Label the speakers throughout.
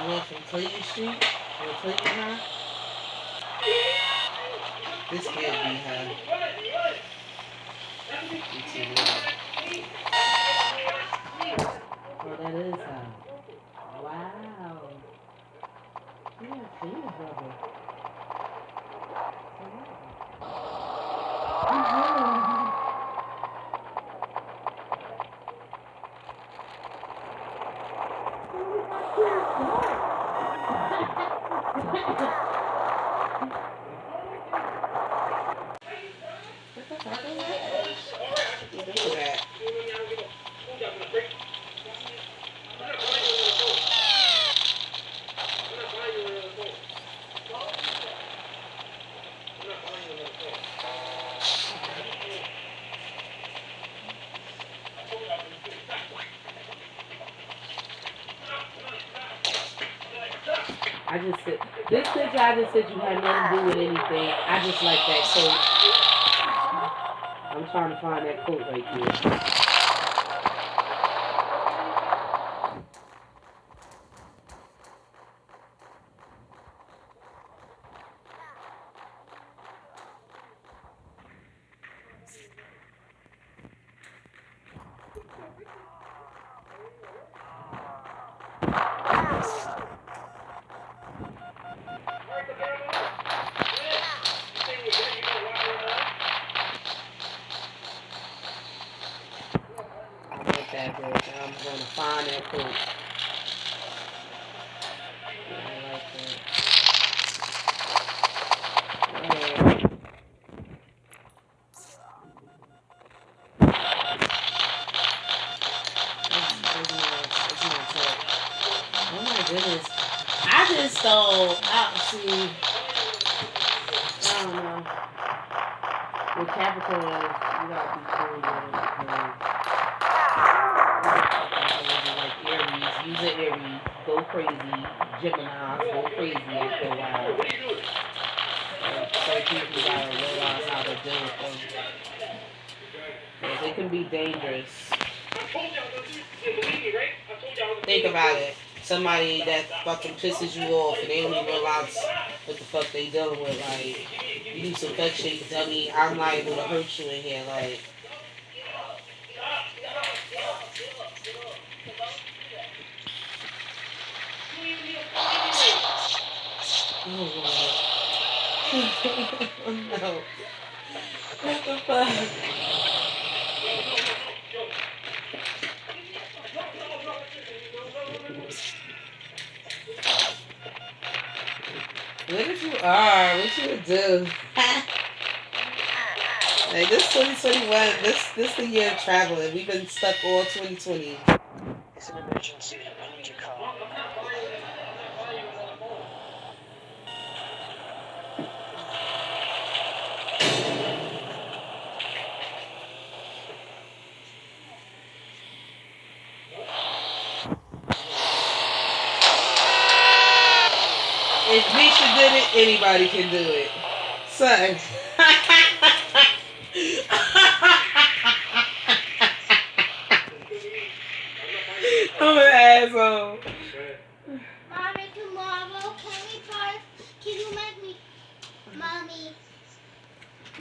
Speaker 1: I went from Clayton Street or Clayton High. This can't be high. It's too low. Oh, that is high. Wow. Yeah, peanut butter. Look at that. I just said this picture. I just said you had nothing to do with anything. I just like that coat. I'm trying to find that coat right there. I like that bitch. I'm gonna find that coat. I like that. Oh my goodness. I just don't. See. I don't know. With Capricorn, you gotta be cool with it. Like Aries, use an Aries, go crazy. Gemini, go crazy after a while. So people gotta realize how to deal with them. Because they can be dangerous. Think about it. Somebody that fucking pisses you off and they don't even realize what the fuck they dealing with. Like, you do some fuck shit, you can tell me I'm liable to hurt you in here. Like, oh Lord. No. What the fuck? What if you are? What you would do? Like, this 2021, this the year of traveling. We've been stuck all 2020.
Speaker 2: It's an emergency. I need your car.
Speaker 1: If Misha did it, anybody can do it. Son. I'm an asshole.
Speaker 3: Mommy, tomorrow, can you make me, Mommy?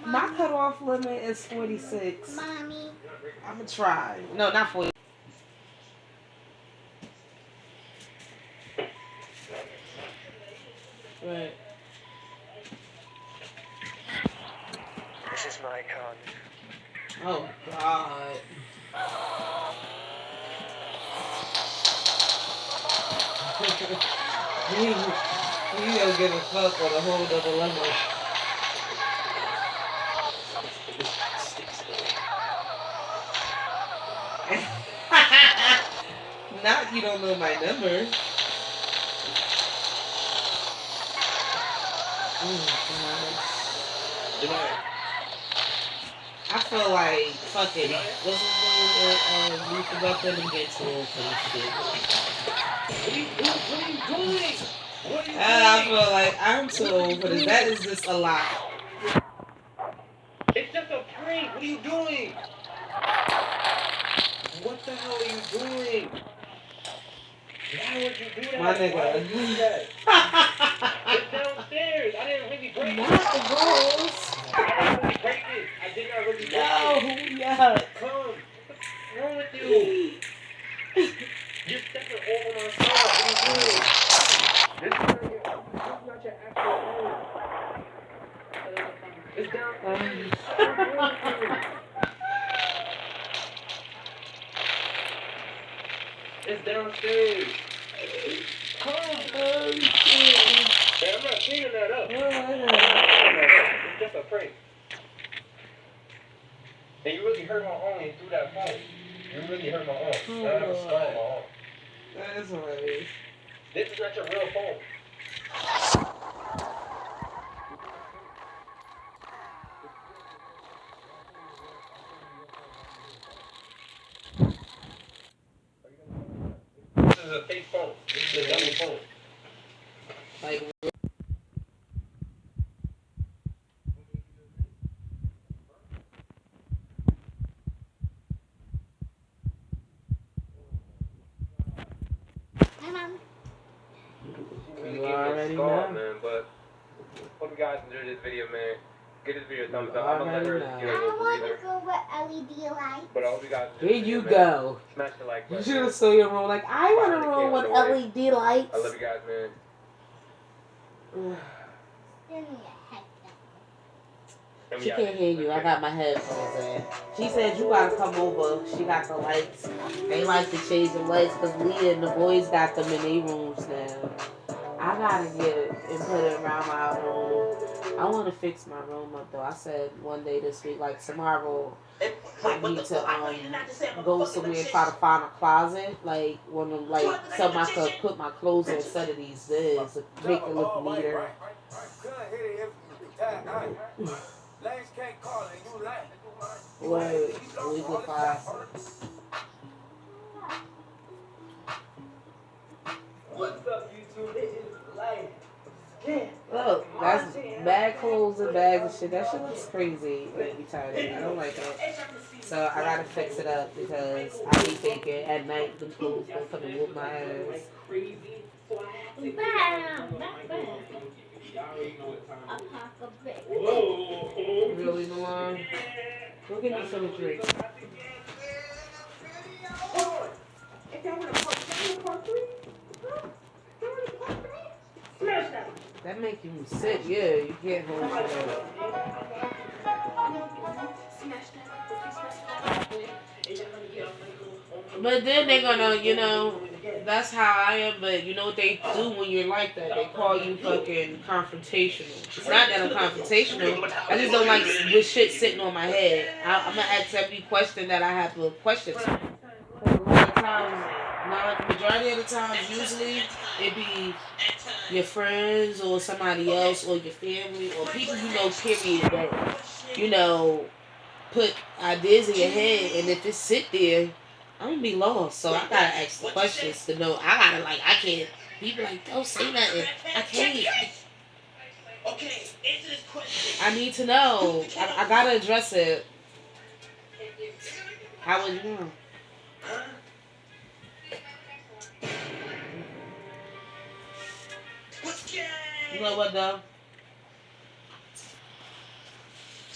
Speaker 1: My cutoff limit is 46.
Speaker 3: Mommy.
Speaker 1: I'm gonna try. No, not 40. Right.
Speaker 2: This is my card.
Speaker 1: Oh God. You don't give a fuck on a whole other level. Not you don't know my number. I feel like fucking what's his name? Luther Buckland and get too old for this shit.
Speaker 4: What are you doing? What are you doing?
Speaker 1: I feel like I'm too old for this. That is just a lot.
Speaker 4: It's just a prank. What are you doing? What the hell are you doing? Why would you do that?
Speaker 1: My
Speaker 4: Why would you do that?
Speaker 1: nigga.
Speaker 4: It's downstairs. I didn't really break it.
Speaker 1: Not the balls.
Speaker 4: I didn't really break it. I did not really break
Speaker 1: No,
Speaker 4: it.
Speaker 1: yeah.
Speaker 4: Come. What's wrong with you? You're stepping over my stuff. What are you doing? This is not your actual phone. It's downstairs. What's wrong with you? It's downstairs. Come.
Speaker 1: Oh, shit.
Speaker 4: Hey, I'm not cleaning that up.
Speaker 1: Oh,
Speaker 4: It's just a prank. And you really hurt my arm when you threw that phone. You really hurt my arm.
Speaker 1: Oh,
Speaker 4: I have a scar on my arm.
Speaker 1: that is hilarious.
Speaker 4: This is not your real phone. This is a fake phone. This is a dummy phone.
Speaker 1: Like,
Speaker 3: Hi, Mom.
Speaker 4: Really
Speaker 1: You
Speaker 4: gave me a
Speaker 1: already
Speaker 4: scar,
Speaker 1: know.
Speaker 4: man, but hope you guys enjoyed this video, man. Give this video a thumbs
Speaker 1: You
Speaker 4: up. I'm gonna let her
Speaker 1: already
Speaker 4: get a
Speaker 3: I
Speaker 4: little
Speaker 3: want
Speaker 4: breather.
Speaker 3: to go with LED lights.
Speaker 4: But I hope you guys enjoyed
Speaker 1: here
Speaker 4: this
Speaker 1: you
Speaker 4: video, man.
Speaker 1: go.
Speaker 4: Smash the like
Speaker 1: You
Speaker 4: button.
Speaker 1: should have saw your room. Like, I want a room with LED lights.
Speaker 4: I love you guys, man.
Speaker 3: Give me a head
Speaker 4: And we
Speaker 1: She
Speaker 4: out
Speaker 1: can't
Speaker 4: here.
Speaker 1: hear you. I got my headphones in. She said you gotta come over. She got the lights. They like to change the lights because Leah and the boys got them in their rooms now. I gotta get it and put it around my room. I want to fix my room up though. I said one day this week, like tomorrow, I need to go somewhere and try to find a closet, like one of them, like something I could put my clothes in instead of these beds, make it look neater. Wait, we go find.
Speaker 4: What's up, YouTube? It is life.
Speaker 1: Look, that's bag clothes and bags and shit. That shit looks crazy every time. I don't like it. So I gotta fix it up because I hate thinking at night the clothes gonna come and whoop my ass.
Speaker 3: Bam! Bam! A pack of bricks.
Speaker 1: Really, Milan? Go get me some drink. That make you sick, yeah. You can't hold shit up. But then they're gonna, you know, that's how I am, but you know what they do when you're like that? They call you fucking confrontational. It's not that I'm confrontational. I just don't like with shit sitting on my head. I'm gonna ask every question that I have to question. A lot of times, majority of the times, usually, it be your friends or somebody else or your family or people you know, period, that, you know, put ideas in your head, and if it sit there, I'm gonna be lost. So I gotta ask questions to know. I gotta, like, I can't. People like, don't say nothing. I can't. I need to know. I gotta address it. How would you know? You know what though?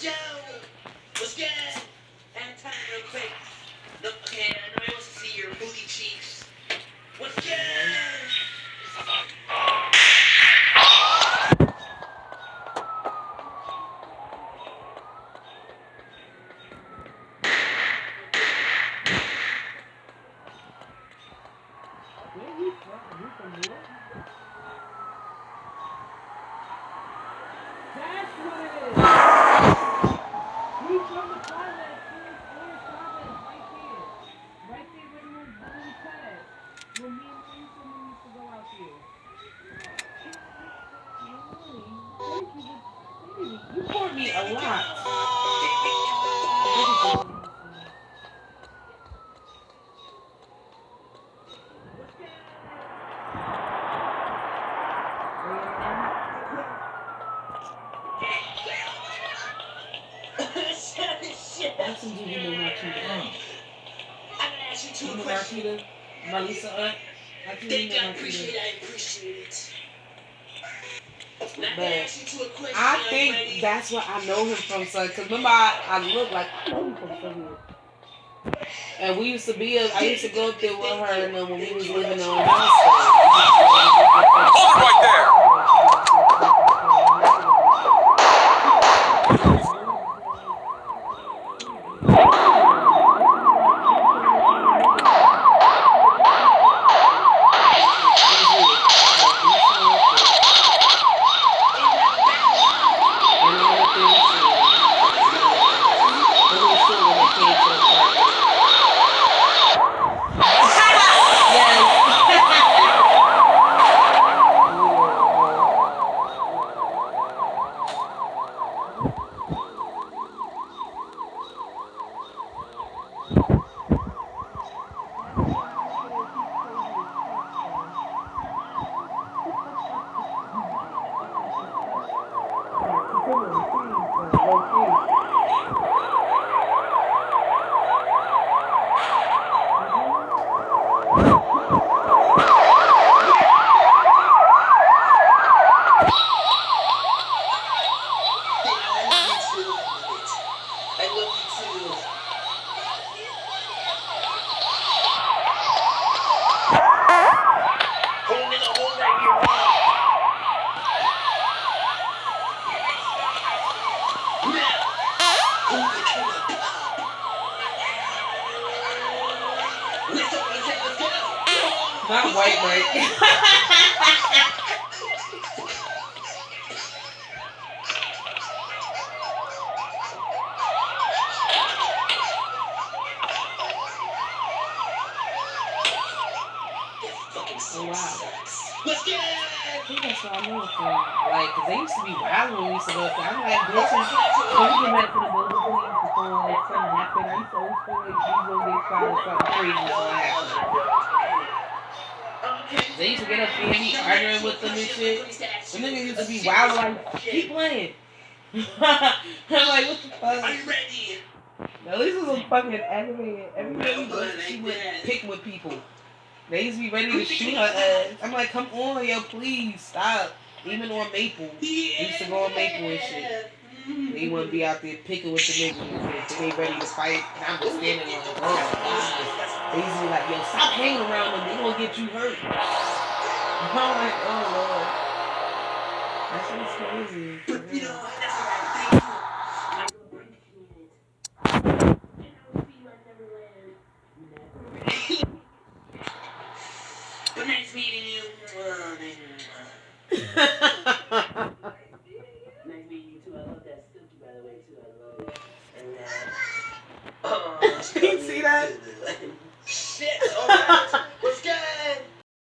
Speaker 5: Yo, what's good? Have time real quick. Look, okay, nobody wants to see your booty cheeks. What's good?
Speaker 1: Where you from? You from here? That's what it is. You from the project? Where's Providence? Right there. Right there where the little pad. When me and Lisa used to go out there. You called me a lot. That's some dude you know Marquita.
Speaker 5: I'm gonna ask you
Speaker 1: You
Speaker 5: two
Speaker 1: know
Speaker 5: questions.
Speaker 1: Marquita? Melissa aunt? I can't
Speaker 5: Thank
Speaker 1: even
Speaker 5: you, I
Speaker 1: know my
Speaker 5: appreciate
Speaker 1: kid.
Speaker 5: it. I appreciate it. Now, I'm
Speaker 1: But
Speaker 5: gonna ask you two a question.
Speaker 1: I
Speaker 5: Are you
Speaker 1: think
Speaker 5: ready?
Speaker 1: that's what I know him from, son. Cause remember, I look like I know him from somewhere. And we used to be, I used to go up there with her, and when we was living on house.
Speaker 6: Hold it right there.
Speaker 5: I love you too. Hold it, hold right here, man. Now, who's the king of pop? Let's open the tape, let's go.
Speaker 1: Not white, Mike.
Speaker 5: Fucking
Speaker 1: Oh, wow.
Speaker 5: sucks. Let's get it.
Speaker 1: I think that's what I know it from. Like, cause they used to be wild when we used to go up there. I'm like, bitches, when we get back to the building, we used to go like something happened. I used to always feel like we gonna get shot or something crazy was gonna happen. They used to get up there and be arguing with them and shit. The niggas used to be wild, like, keep playing. I'm like, what the
Speaker 5: Are
Speaker 1: fuck?
Speaker 5: you ready?
Speaker 1: At least it was fucking aggravated. Everybody was she would pick with people. They used to be ready to shoot her ass. I'm like, come on, yo, please stop. Even on Maple, they used to go on Maple and shit. They wouldn't be out there picking with the niggas and shit. They ready to fight. And I'm just standing like, oh my god. They used to be like, yo, stop hanging around them. They gonna get you hurt. I'm like, oh lord. That shit's crazy.
Speaker 5: But you know, that's all right. Thank you. I appreciate it. And I'll see you at Neverland. But nice meeting you. Nice meeting you too. I love that Silky, by the way, too. I love it. And
Speaker 1: You see that?
Speaker 5: Shit. All right.